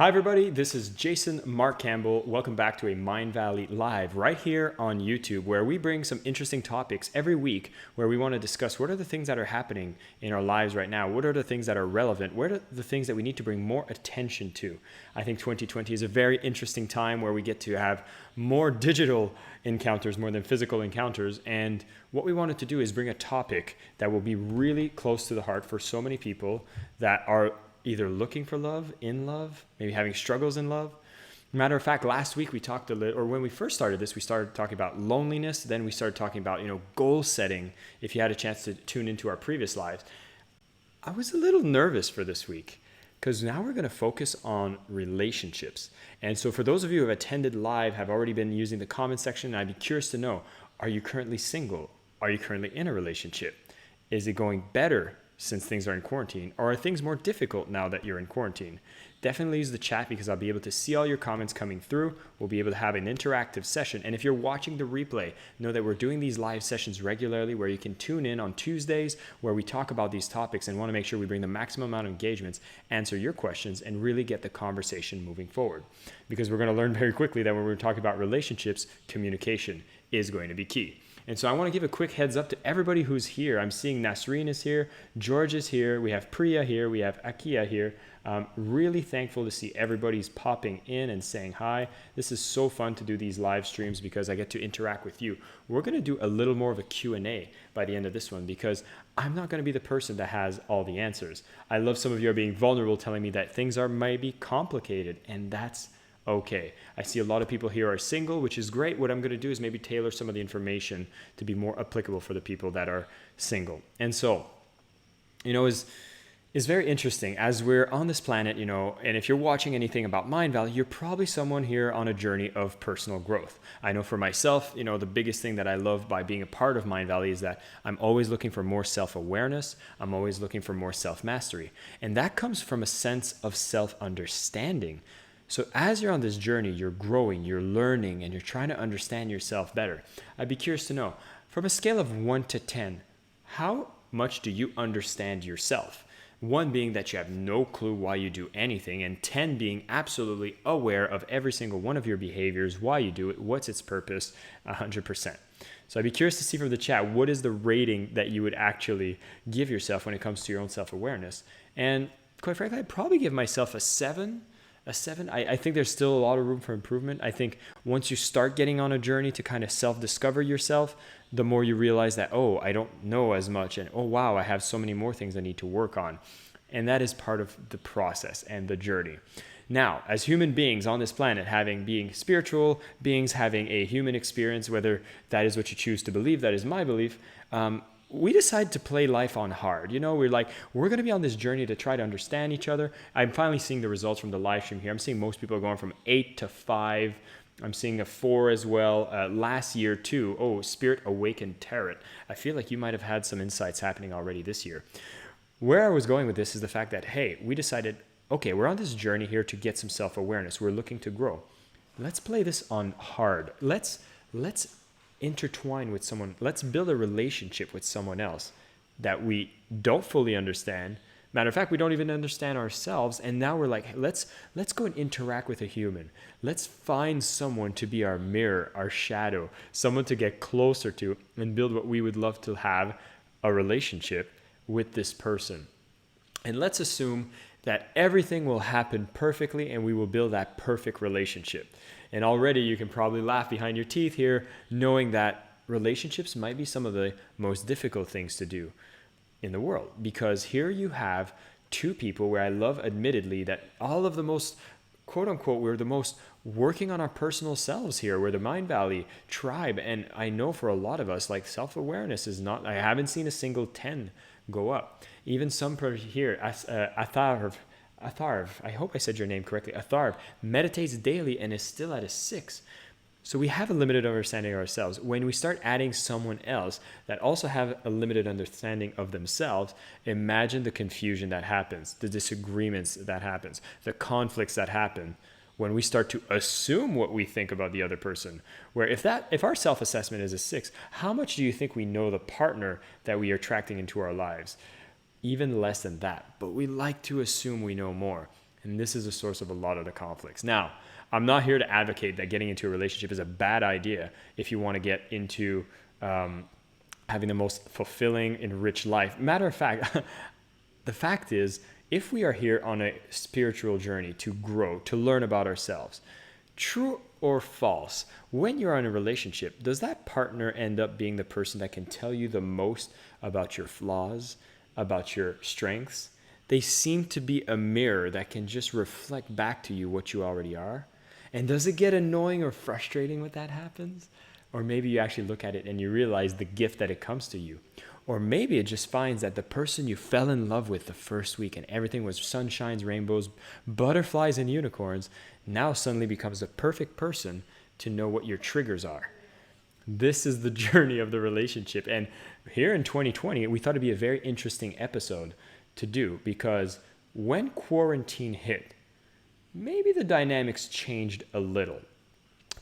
Hi everybody, this is Jason Campbell. Welcome back to a Mindvalley Live right here on YouTube, where we bring some interesting topics every week where we want to discuss what are the things that are happening in our lives right now, what are the things that are relevant, what are the things that we need to bring more attention to. I think 2020 is a very interesting time where we get to have more digital encounters more than physical encounters, and what we wanted to do is bring a topic that will be really close to the heart for so many people that are either looking for love, in love, maybe having struggles in love. Matter of fact, last week we talked or when we first started this, we started talking about loneliness. Then we started talking about, goal setting. If you had a chance to tune into our previous lives, I was a little nervous for this week because now we're going to focus on relationships. And so for those of you who have attended live, have already been using the comment section, I'd be curious to know, are you currently single? Are you currently in a relationship? Is it going better since things are in quarantine? Or are things more difficult now that you're in quarantine? Definitely use the chat because I'll be able to see all your comments coming through. We'll be able to have an interactive session. And if you're watching the replay, know that we're doing these live sessions regularly where you can tune in on Tuesdays where we talk about these topics and want to make sure we bring the maximum amount of engagements, answer your questions, and really get the conversation moving forward. Because we're going to learn very quickly that when we're talking about relationships, communication is going to be key. And so I want to give a quick heads up to everybody who's here. I'm seeing Nasreen is here, George is here, we have Priya here, we have Akia here. Really thankful to see everybody's popping in and saying hi. This is so fun to do these live streams because I get to interact with you. We're going to do a little more of a Q&A by the end of this one because I'm not going to be the person that has all the answers. I love some of you are being vulnerable, telling me that things are maybe complicated, and that's okay. I see a lot of people here are single, which is great. What I'm going to do is maybe tailor some of the information to be more applicable for the people that are single. And so, is very interesting as we're on this planet, and if you're watching anything about Mindvalley, you're probably someone here on a journey of personal growth. I know for myself, the biggest thing that I love by being a part of Mindvalley is that I'm always looking for more self-awareness. I'm always looking for more self-mastery. And that comes from a sense of self-understanding. So as you're on this journey, you're growing, you're learning, and you're trying to understand yourself better. I'd be curious to know, from a scale of 1 to 10, how much do you understand yourself? 1 being that you have no clue why you do anything, and 10 being absolutely aware of every single one of your behaviors, why you do it, what's its purpose, 100%. So I'd be curious to see from the chat, what is the rating that you would actually give yourself when it comes to your own self-awareness? And quite frankly, I'd probably give myself a 7. I think there's still a lot of room for improvement. I think once you start getting on a journey to kind of self-discover yourself, the more you realize that, I don't know as much, and wow, I have so many more things I need to work on. And that is part of the process and the journey. Now, as human beings on this planet, being spiritual beings, having a human experience, whether that is what you choose to believe, that is my belief, we decide to play life on hard. We're going to be on this journey to try to understand each other. I'm finally seeing the results from the live stream here. I'm seeing most people are going from 8 to 5. I'm seeing a 4 as well. Last year too. Spirit Awakened Tarot. I feel like you might have had some insights happening already this year. Where I was going with this is the fact that, hey, we decided, okay, we're on this journey here to get some self-awareness. We're looking to grow. Let's play this on hard. Let's intertwine with someone. Let's build a relationship with someone else that we don't fully understand. Matter of fact, we don't even understand ourselves. And now we're like, let's go and interact with a human. Let's find someone to be our mirror, our shadow, someone to get closer to and build what we would love to have, a relationship with this person. And let's assume that everything will happen perfectly and we will build that perfect relationship. And already you can probably laugh behind your teeth here, knowing that relationships might be some of the most difficult things to do in the world. Because here you have 2 people where I love admittedly that all of the most, quote unquote, we're the most working on our personal selves here. We're the Mindvalley tribe. And I know for a lot of us, self-awareness is not, I haven't seen a single 10 go up. Even some here, Atharv, I hope I said your name correctly. Atharv meditates daily and is still at a 6. So we have a limited understanding of ourselves. When we start adding someone else that also have a limited understanding of themselves, imagine the confusion that happens, the disagreements that happens, the conflicts that happen when we start to assume what we think about the other person. Where if our self-assessment is a 6, how much do you think we know the partner that we are attracting into our lives? Even less than that, but we like to assume we know more. And this is a source of a lot of the conflicts. Now, I'm not here to advocate that getting into a relationship is a bad idea if you want to get into having the most fulfilling and rich life. Matter of fact, the fact is, if we are here on a spiritual journey to grow, to learn about ourselves, true or false, when you're in a relationship, does that partner end up being the person that can tell you the most about your flaws, about your strengths? They seem to be a mirror that can just reflect back to you what you already are. And does it get annoying or frustrating when that happens? Or maybe you actually look at it and you realize the gift that it comes to you. Or maybe it just finds that the person you fell in love with the first week and everything was sunshines, rainbows, butterflies, and unicorns, now suddenly becomes the perfect person to know what your triggers are. This is the journey of the relationship. And here in 2020, we thought it'd be a very interesting episode to do, because when quarantine hit, maybe the dynamics changed a little.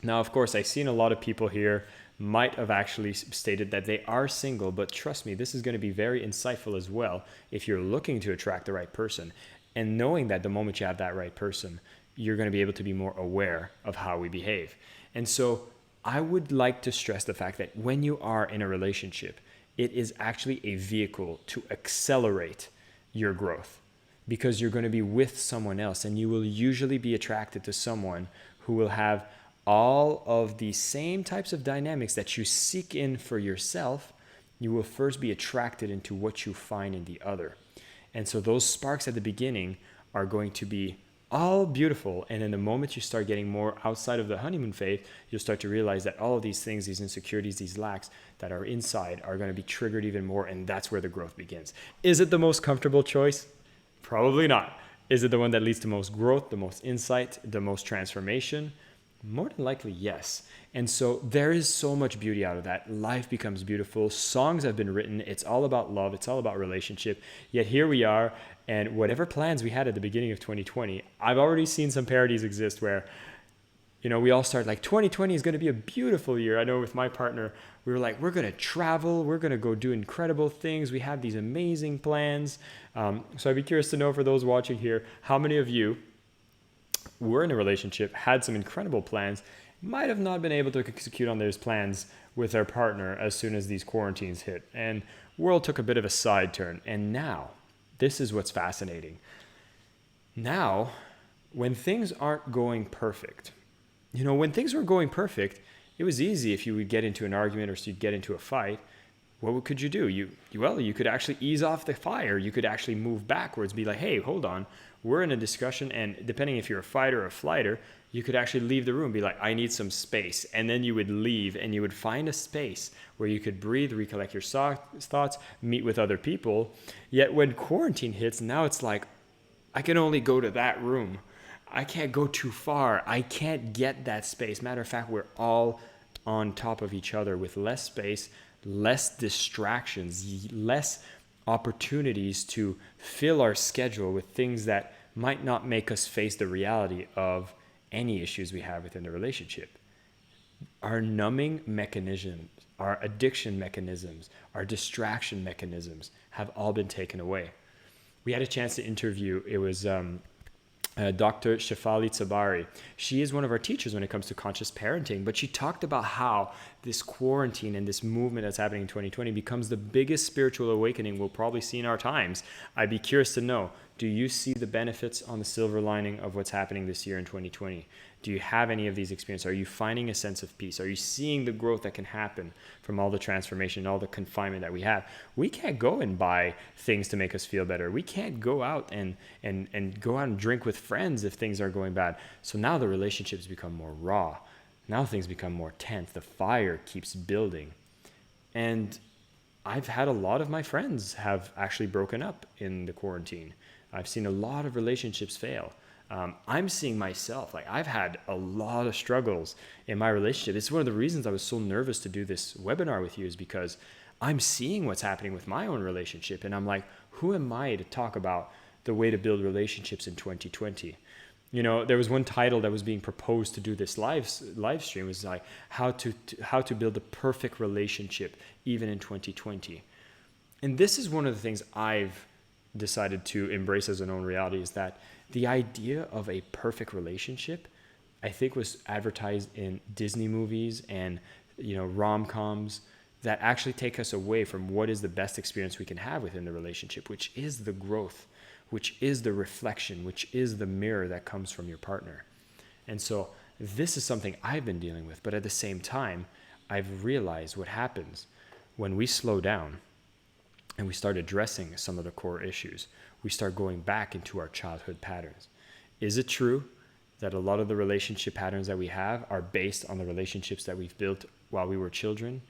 Now, of course, I've seen a lot of people here might have actually stated that they are single, but trust me, this is going to be very insightful as well if you're looking to attract the right person, and knowing that the moment you have that right person, you're going to be able to be more aware of how we behave. And so I would like to stress the fact that when you are in a relationship, it is actually a vehicle to accelerate your growth, because you're going to be with someone else, and you will usually be attracted to someone who will have all of the same types of dynamics that you seek in for yourself. You will first be attracted into what you find in the other. And so those sparks at the beginning are going to be all beautiful. And in the moment you start getting more outside of the honeymoon phase, you'll start to realize that all of these things, these insecurities, these lacks that are inside are going to be triggered even more. And that's where the growth begins. Is it the most comfortable choice? Probably not. Is it the one that leads to most growth, the most insight, the most transformation? More than likely, yes. And so there is so much beauty out of that. Life becomes beautiful. Songs have been written. It's all about love. It's all about relationship. Yet here we are, and whatever plans we had at the beginning of 2020, I've already seen some parodies exist where, we all start like 2020 is going to be a beautiful year. I know with my partner, we were like, we're going to travel. We're going to go do incredible things. We have these amazing plans. So I'd be curious to know, for those watching here, how many of you were in a relationship, had some incredible plans, might have not been able to execute on those plans with their partner as soon as these quarantines hit, and world took a bit of a side turn. And now, this is what's fascinating. Now, when things aren't going perfect, when things were going perfect, it was easy. If you would get into an argument or so you'd get into a fight, what could you do? You could actually ease off the fire. You could actually move backwards, be like, hey, hold on. We're in a discussion, and depending if you're a fighter or a flighter, you could actually leave the room, be like, I need some space. And then you would leave, and you would find a space where you could breathe, recollect your thoughts, meet with other people. Yet when quarantine hits, now it's like, I can only go to that room. I can't go too far. I can't get that space. Matter of fact, we're all on top of each other with less space, less distractions, less opportunities to fill our schedule with things that might not make us face the reality of any issues we have within the relationship. Our numbing mechanisms, our addiction mechanisms, our distraction mechanisms have all been taken away. We had a chance to interview, it was Dr. Shefali Tsabari. She is one of our teachers when it comes to conscious parenting, but she talked about how this quarantine and this movement that's happening in 2020 becomes the biggest spiritual awakening we'll probably see in our times. I'd be curious to know, do you see the benefits on the silver lining of what's happening this year in 2020? Do you have any of these experiences? Are you finding a sense of peace? Are you seeing the growth that can happen from all the transformation, all the confinement that we have? We can't go and buy things to make us feel better. We can't go out and go out and drink with friends if things are going bad. So now the relationships become more raw. Now things become more tense. The fire keeps building. And I've had a lot of my friends have actually broken up in the quarantine. I've seen a lot of relationships fail. I'm seeing myself, like I've had a lot of struggles in my relationship. It's one of the reasons I was so nervous to do this webinar with you, is because I'm seeing what's happening with my own relationship. And I'm like, who am I to talk about the way to build relationships in 2020? There was one title that was being proposed to do this live stream. It was like how to build a perfect relationship even in 2020. And this is one of the things I've decided to embrace as an own reality, is that The idea of a perfect relationship, I think, was advertised in Disney movies and, rom-coms that actually take us away from what is the best experience we can have within the relationship, which is the growth, which is the reflection, which is the mirror that comes from your partner. And so this is something I've been dealing with, but at the same time, I've realized what happens when we slow down and we start addressing some of the core issues. We start going back into our childhood patterns. Is it true that a lot of the relationship patterns that we have are based on the relationships that we've built while we were children?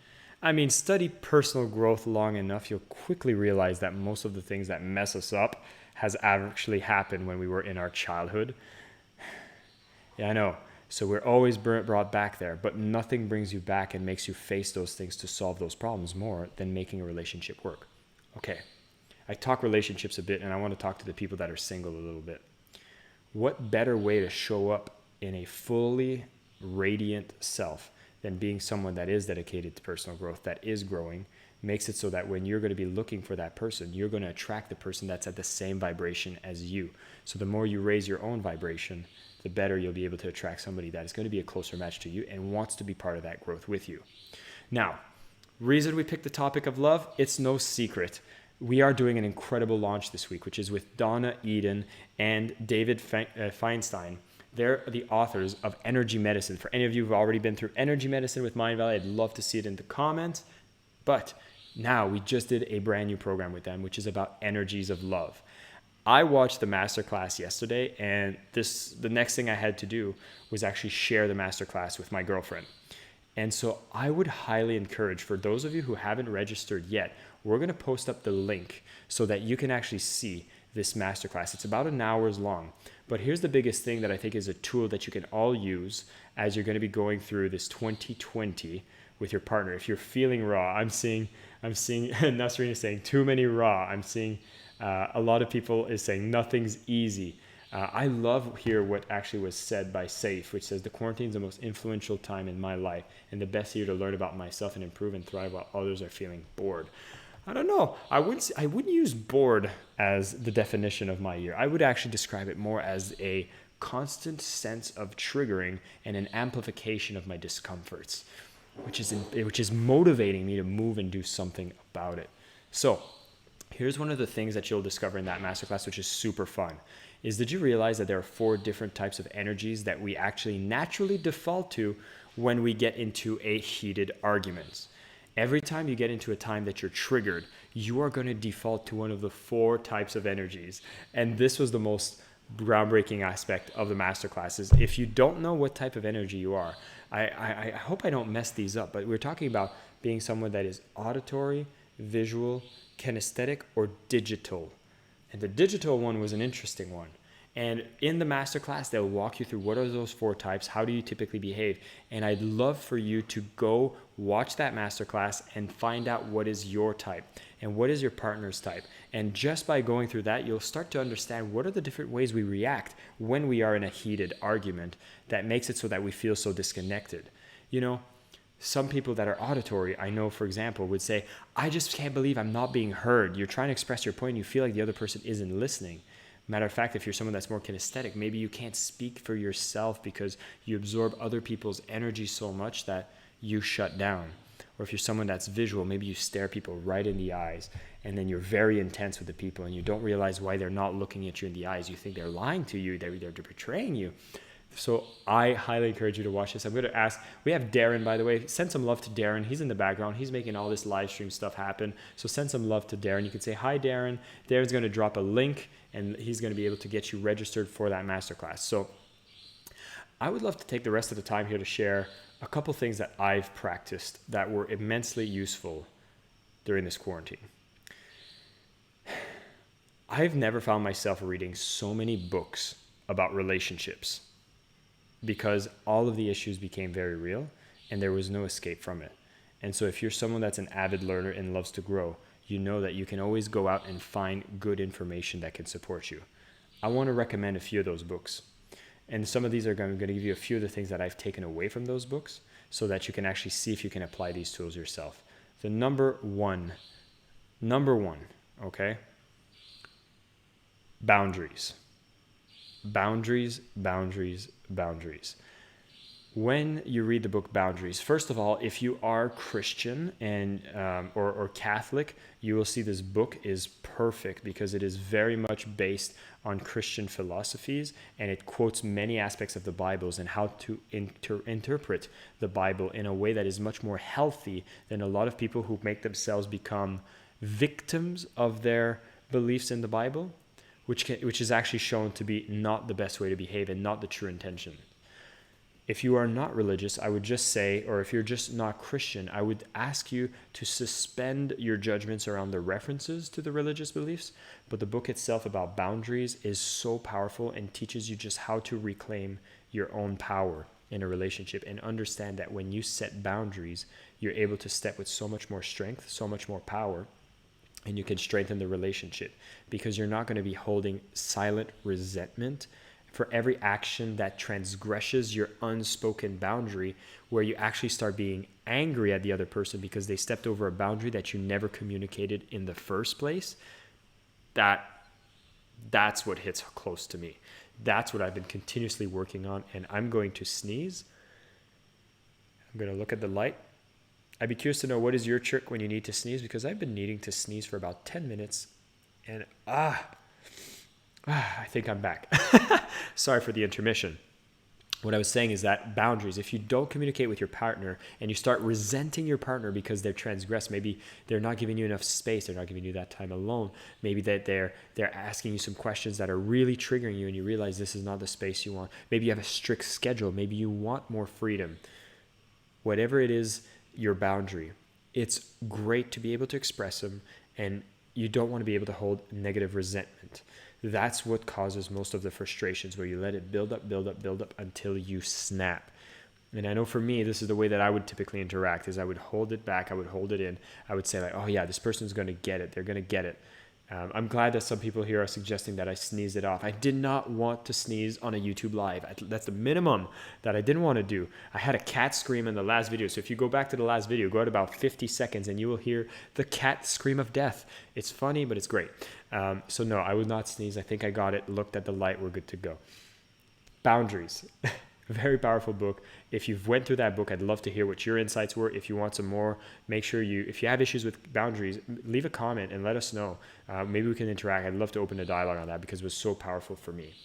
I mean, study personal growth long enough, you'll quickly realize that most of the things that mess us up has actually happened when we were in our childhood. Yeah, I know. So we're always brought back there, but nothing brings you back and makes you face those things to solve those problems more than making a relationship work. Okay, I talk relationships a bit, and I want to talk to the people that are single a little bit. What better way to show up in a fully radiant self than being someone that is dedicated to personal growth, that is growing, makes it so that when you're going to be looking for that person, you're going to attract the person that's at the same vibration as you. So the more you raise your own vibration, the better you'll be able to attract somebody that is going to be a closer match to you and wants to be part of that growth with you. Now, reason we picked the topic of love, it's no secret. We are doing an incredible launch this week, which is with Donna Eden and David Feinstein. They're the authors of Energy Medicine. For any of you who've already been through Energy Medicine with Mindvalley, I'd love to see it in the comments. But now we just did a brand new program with them, which is about energies of love. I watched the masterclass yesterday, and the next thing I had to do was actually share the masterclass with my girlfriend. And so I would highly encourage, for those of you who haven't registered yet, we're going to post up the link so that you can actually see this masterclass. It's about an hour long. But here's the biggest thing that I think is a tool that you can all use as you're going to be going through this 2020 with your partner. If you're feeling raw, I'm seeing Nasreen is saying too many raw. I'm seeing a lot of people is saying nothing's easy. I love here what actually was said by Saif, which says the quarantine is the most influential time in my life and the best year to learn about myself and improve and thrive while others are feeling bored. I don't know. I wouldn't use bored as the definition of my year. I would actually describe it more as a constant sense of triggering and an amplification of my discomforts, which is motivating me to move and do something about it. So here's one of the things that you'll discover in that masterclass, which is super fun, is did you realize that there are 4 different types of energies that we actually naturally default to when we get into a heated argument? Every time you get into a time that you're triggered, you are going to default to one of the 4 types of energies. And this was the most groundbreaking aspect of the masterclasses. If you don't know what type of energy you are, I hope I don't mess these up, but we're talking about being someone that is auditory, visual, kinesthetic, or digital. And the digital one was an interesting one. And in the masterclass, they'll walk you through what are those 4 types, how do you typically behave. And I'd love for you to go watch that masterclass and find out what is your type and what is your partner's type. And just by going through that, you'll start to understand what are the different ways we react when we are in a heated argument that makes it so that we feel so disconnected. You know, some people that are auditory, I know, for example, would say, I just can't believe I'm not being heard. You're trying to express your point and you feel like the other person isn't listening. Matter of fact, if you're someone that's more kinesthetic, maybe you can't speak for yourself because you absorb other people's energy so much that you shut down. Or if you're someone that's visual, maybe you stare people right in the eyes and then you're very intense with the people and you don't realize why they're not looking at you in the eyes. You think they're lying to you, they're betraying you. So I highly encourage you to watch this. I'm going to ask, we have Darren, by the way. Send some love to Darren. He's in the background. He's making all this live stream stuff happen. So send some love to Darren. You can say, hi, Darren. Darren's going to drop a link and he's going to be able to get you registered for that masterclass. So I would love to take the rest of the time here to share a couple things that I've practiced that were immensely useful during this quarantine. I've never found myself reading so many books about relationships because all of the issues became very real and there was no escape from it. And so if you're someone that's an avid learner and loves to grow, you know that you can always go out and find good information that can support you. I want to recommend a few of those books. And some of these are going to give you a few of the things that I've taken away from those books so that you can actually see if you can apply these tools yourself. The number one, okay? Boundaries. Boundaries, boundaries, boundaries. When you read the book Boundaries, first of all, if you are Christian and or Catholic, you will see this book is perfect because it is very much based on Christian philosophies, and it quotes many aspects of the Bibles and how to interpret the Bible in a way that is much more healthy than a lot of people who make themselves become victims of their beliefs in the Bible, which is actually shown to be not the best way to behave and not the true intention. If you are not religious, I would just say, or if you're just not Christian, I would ask you to suspend your judgments around the references to the religious beliefs. But the book itself about boundaries is so powerful and teaches you just how to reclaim your own power in a relationship and understand that when you set boundaries, you're able to step with so much more strength, so much more power, and you can strengthen the relationship because you're not going to be holding silent resentment for every action that transgresses your unspoken boundary, where you actually start being angry at the other person because they stepped over a boundary that you never communicated in the first place. That's what hits close to me. That's what I've been continuously working on, and I'm going to sneeze. I'm going to look at the light. I'd be curious to know, what is your trick when you need to sneeze? Because I've been needing to sneeze for about 10 minutes, and I think I'm back. Sorry for the intermission. What I was saying is that boundaries, if you don't communicate with your partner and you start resenting your partner because they're transgressed, maybe they're not giving you enough space, they're not giving you that time alone, maybe that they're asking you some questions that are really triggering you and you realize this is not the space you want. Maybe you have a strict schedule, maybe you want more freedom. Whatever it is, your boundary, it's great to be able to express them, and you don't want to be able to hold negative resentment. That's what causes most of the frustrations, where you let it build up until you snap. And I know for me, this is the way that I would typically interact, is I would hold it back, I would hold it in. I would say like, oh yeah, this person's going to get it. They're going to get it. I'm glad that some people here are suggesting that I sneeze it off. I did not want to sneeze on a YouTube live. That's the minimum that I didn't want to do. I had a cat scream in the last video. So if you go back to the last video, go at about 50 seconds and you will hear the cat scream of death. It's funny, but it's great. So no, I would not sneeze. I think I got it. Looked at the light. We're good to go. Boundaries. Very powerful book. If you've went through that book, I'd love to hear what your insights were. If you want some more, make sure if you have issues with boundaries, leave a comment and let us know. Maybe we can interact. I'd love to open a dialogue on that because it was so powerful for me.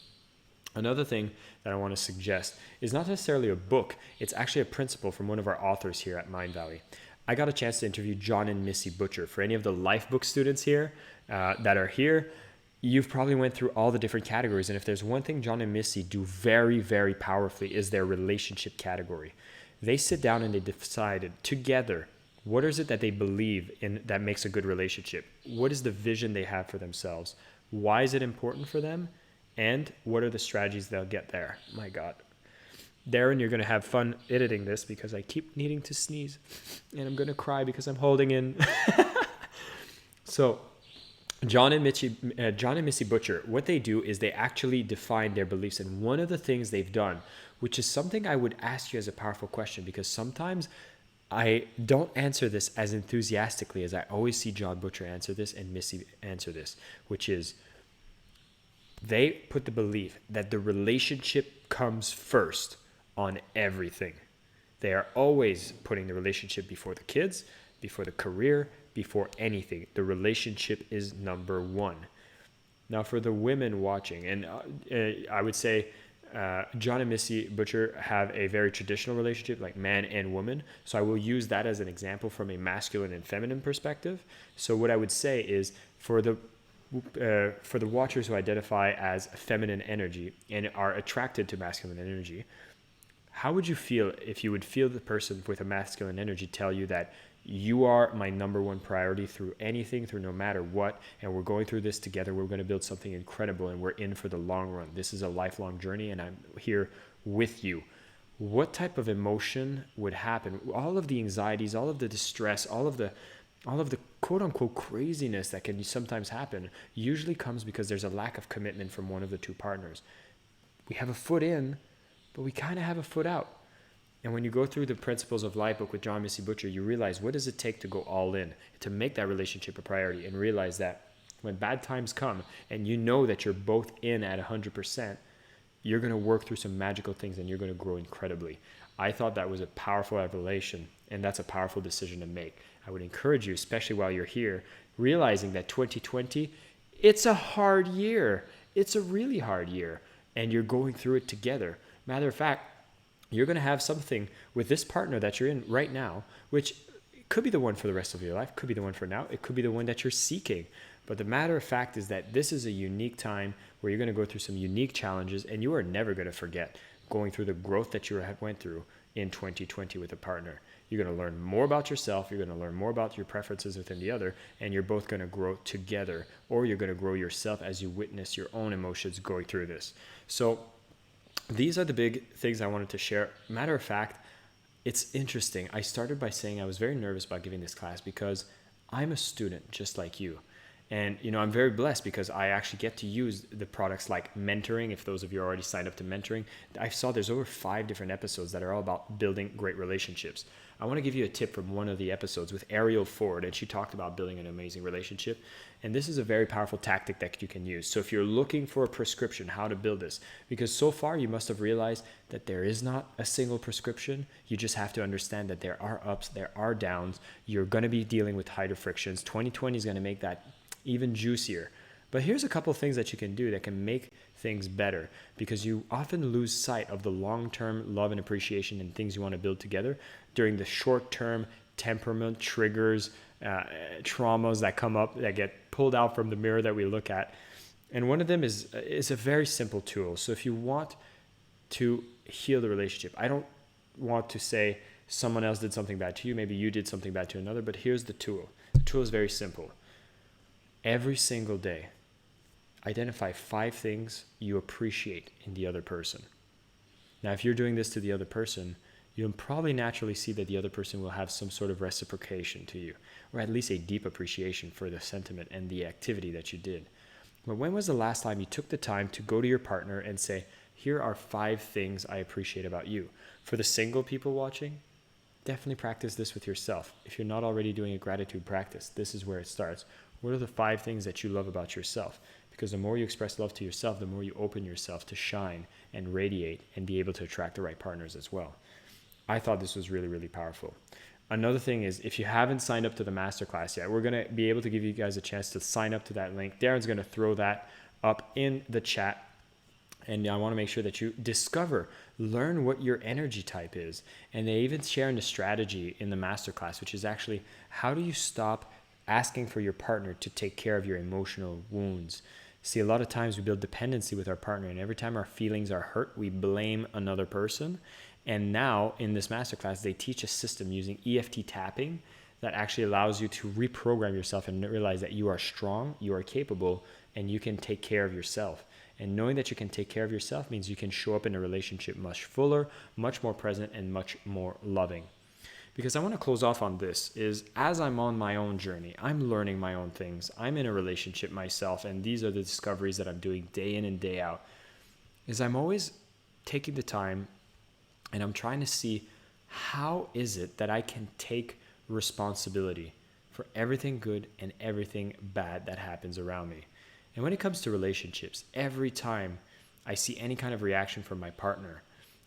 Another thing that I want to suggest is not necessarily a book. It's actually a principle from one of our authors here at Mindvalley. I got a chance to interview John and Missy Butcher. For any of the life book students here that are here, you've probably went through all the different categories. And if there's one thing John and Missy do very, very powerfully, is their relationship category. They sit down and they decided together, what is it that they believe in that makes a good relationship? What is the vision they have for themselves? Why is it important for them? And what are the strategies they'll get there? My God. Darren, you're going to have fun editing this because I keep needing to sneeze. And I'm going to cry because I'm holding in. So John and Missy Butcher, what they do is they actually define their beliefs. And one of the things they've done, which is something I would ask you as a powerful question, because sometimes I don't answer this as enthusiastically as I always see John Butcher answer this and Missy answer this, which is they put the belief that the relationship comes first on everything. They are always putting the relationship before the kids, before the career, before anything. The relationship is number one. Now for the women watching, and I would say John and Missy Butcher have a very traditional relationship, like man and woman. So I will use that as an example from a masculine and feminine perspective. So what I would say is for the watchers who identify as feminine energy and are attracted to masculine energy, how would you feel if you would feel the person with a masculine energy tell you that you are my number one priority through anything, through no matter what, and we're going through this together, we're going to build something incredible, and we're in for the long run. This is a lifelong journey, and I'm here with you. What type of emotion would happen? All of the anxieties, all of the distress, all of the quote-unquote craziness that can sometimes happen usually comes because there's a lack of commitment from one of the two partners. We have a foot in, but we kind of have a foot out. And when you go through the principles of life book with John Missy Butcher, you realize what does it take to go all in, to make that relationship a priority, and realize that when bad times come and you know that you're both in at 100%, you're going to work through some magical things and you're going to grow incredibly. I thought that was a powerful revelation, and that's a powerful decision to make. I would encourage you, especially while you're here, realizing that 2020, it's a hard year. It's a really hard year, and you're going through it together. Matter of fact, you're going to have something with this partner that you're in right now, which could be the one for the rest of your life, could be the one for now, it could be the one that you're seeking. But the matter of fact is that this is a unique time where you're going to go through some unique challenges, and you are never going to forget going through the growth that you went through in 2020 with a partner. You're going to learn more about yourself, you're going to learn more about your preferences within the other, and you're both going to grow together, or you're going to grow yourself as you witness your own emotions going through this. So these are the big things I wanted to share. Matter of fact, it's interesting. I started by saying I was very nervous about giving this class because I'm a student just like you. And, I'm very blessed because I actually get to use the products like mentoring. If those of you are already signed up to mentoring, I saw there's over 5 different episodes that are all about building great relationships. I want to give you a tip from one of the episodes with Ariel Ford, and she talked about building an amazing relationship. And this is a very powerful tactic that you can use. So if you're looking for a prescription, how to build this, because so far you must have realized that there is not a single prescription. You just have to understand that there are ups, there are downs. You're going to be dealing with higher frictions. 2020 is going to make that even juicier. But here's a couple of things that you can do that can make things better, because you often lose sight of the long-term love and appreciation and things you want to build together during the short-term temperament triggers, traumas that come up, that get pulled out from the mirror that we look at. And one of them is a very simple tool. So if you want to heal the relationship, I don't want to say someone else did something bad to you, maybe you did something bad to another, but here's the tool. The tool is very simple. Every single day, identify 5 things you appreciate in the other person. Now, if you're doing this to the other person, you'll probably naturally see that the other person will have some sort of reciprocation to you, or at least a deep appreciation for the sentiment and the activity that you did. But when was the last time you took the time to go to your partner and say, here are 5 things I appreciate about you? For the single people watching, definitely practice this with yourself. If you're not already doing a gratitude practice, this is where it starts. What are the 5 things that you love about yourself? Because the more you express love to yourself, the more you open yourself to shine and radiate and be able to attract the right partners as well. I thought this was really, really powerful. Another thing is, if you haven't signed up to the masterclass yet, we're going to be able to give you guys a chance to sign up to that link. Darren's going to throw that up in the chat. And I want to make sure that you learn what your energy type is. And they even share in the strategy in the masterclass, which is actually, how do you stop asking for your partner to take care of your emotional wounds? See, a lot of times we build dependency with our partner, and every time our feelings are hurt, we blame another person. And now in this masterclass, they teach a system using EFT tapping that actually allows you to reprogram yourself and realize that you are strong, you are capable, and you can take care of yourself. And knowing that you can take care of yourself means you can show up in a relationship much fuller, much more present, and much more loving. Because I want to close off on this is, as I'm on my own journey, I'm learning my own things. I'm in a relationship myself, and these are the discoveries that I'm doing day in and day out, is I'm always taking the time and I'm trying to see, how is it that I can take responsibility for everything good and everything bad that happens around me. And when it comes to relationships, every time I see any kind of reaction from my partner,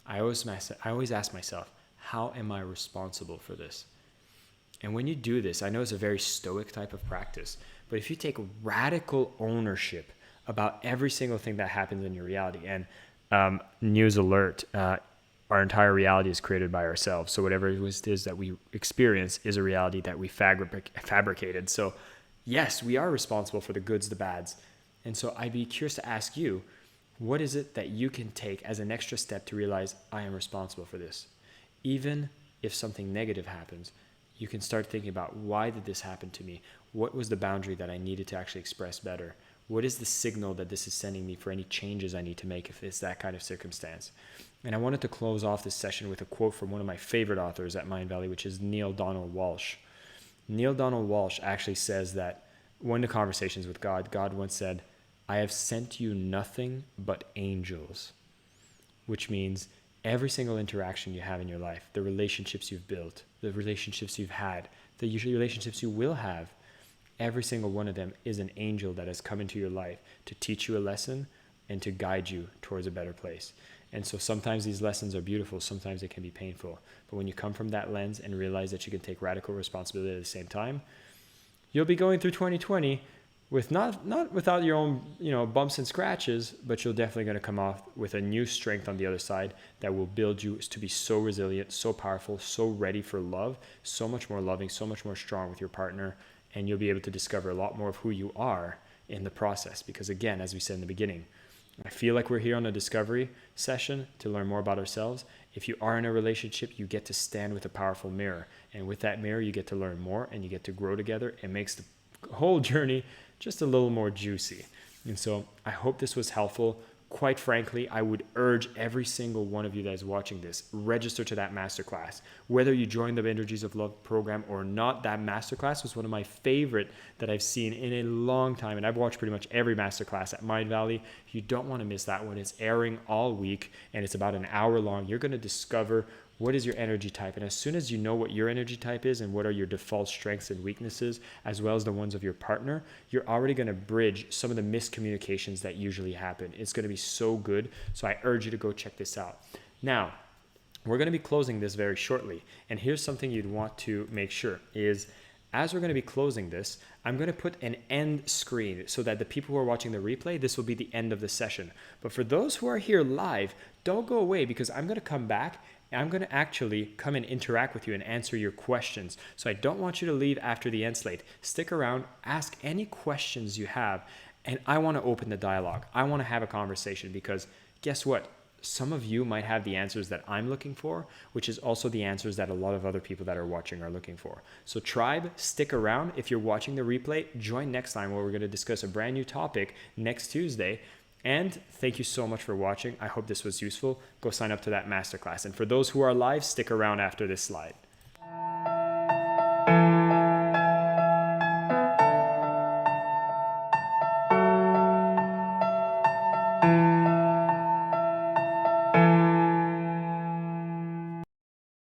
I always ask myself, how am I responsible for this? And when you do this, I know it's a very stoic type of practice, but if you take radical ownership about every single thing that happens in your reality, and news alert, our entire reality is created by ourselves. So whatever it is that we experience is a reality that we fabricated. So yes, we are responsible for the goods, the bads. And so I'd be curious to ask you, what is it that you can take as an extra step to realize I am responsible for this? Even if something negative happens, you can start thinking about, why did this happen to me? What was the boundary that I needed to actually express better? What is the signal that this is sending me for any changes I need to make if it's that kind of circumstance? And I wanted to close off this session with a quote from one of my favorite authors at Mindvalley, which is Neale Donald Walsch. Neale Donald Walsch actually says that one of the conversations with God, God once said, I have sent you nothing but angels, which means every single interaction you have in your life, the relationships you've built, the relationships you've had, the relationships you will have, every single one of them is an angel that has come into your life to teach you a lesson and to guide you towards a better place. And so sometimes these lessons are beautiful, sometimes it can be painful. But when you come from that lens and realize that you can take radical responsibility at the same time, you'll be going through 2020 with not without your own, bumps and scratches, but you're definitely going to come off with a new strength on the other side that will build you to be so resilient, so powerful, so ready for love, so much more loving, so much more strong with your partner. And you'll be able to discover a lot more of who you are in the process. Because again, as we said in the beginning, I feel like we're here on a discovery session to learn more about ourselves. If you are in a relationship, you get to stand with a powerful mirror. And with that mirror, you get to learn more and you get to grow together. It makes the whole journey just a little more juicy. And so I hope this was helpful. Quite frankly, I would urge every single one of you that is watching this, register to that masterclass. Whether you join the Energies of Love program or not, that masterclass was one of my favorite that I've seen in a long time. And I've watched pretty much every masterclass at Mindvalley. You don't want to miss that one. It's airing all week and it's about an hour long. You're going to discover what is your energy type? And as soon as you know what your energy type is and what are your default strengths and weaknesses, as well as the ones of your partner, you're already going to bridge some of the miscommunications that usually happen. It's going to be so good. So I urge you to go check this out. Now, we're going to be closing this very shortly. And here's something you'd want to make sure is, as we're going to be closing this, I'm going to put an end screen so that the people who are watching the replay, this will be the end of the session. But for those who are here live, don't go away because I'm going to come back and I'm going to actually come and interact with you and answer your questions. So I don't want you to leave after the end slate. Stick around, ask any questions you have, and I want to open the dialogue. I want to have a conversation because guess what? Some of you might have the answers that I'm looking for, which is also the answers that a lot of other people that are watching are looking for. So tribe, stick around. If you're watching the replay, join next time where we're going to discuss a brand new topic next Tuesday. And thank you so much for watching. I hope this was useful. Go sign up to that masterclass. And for those who are live, stick around after this slide.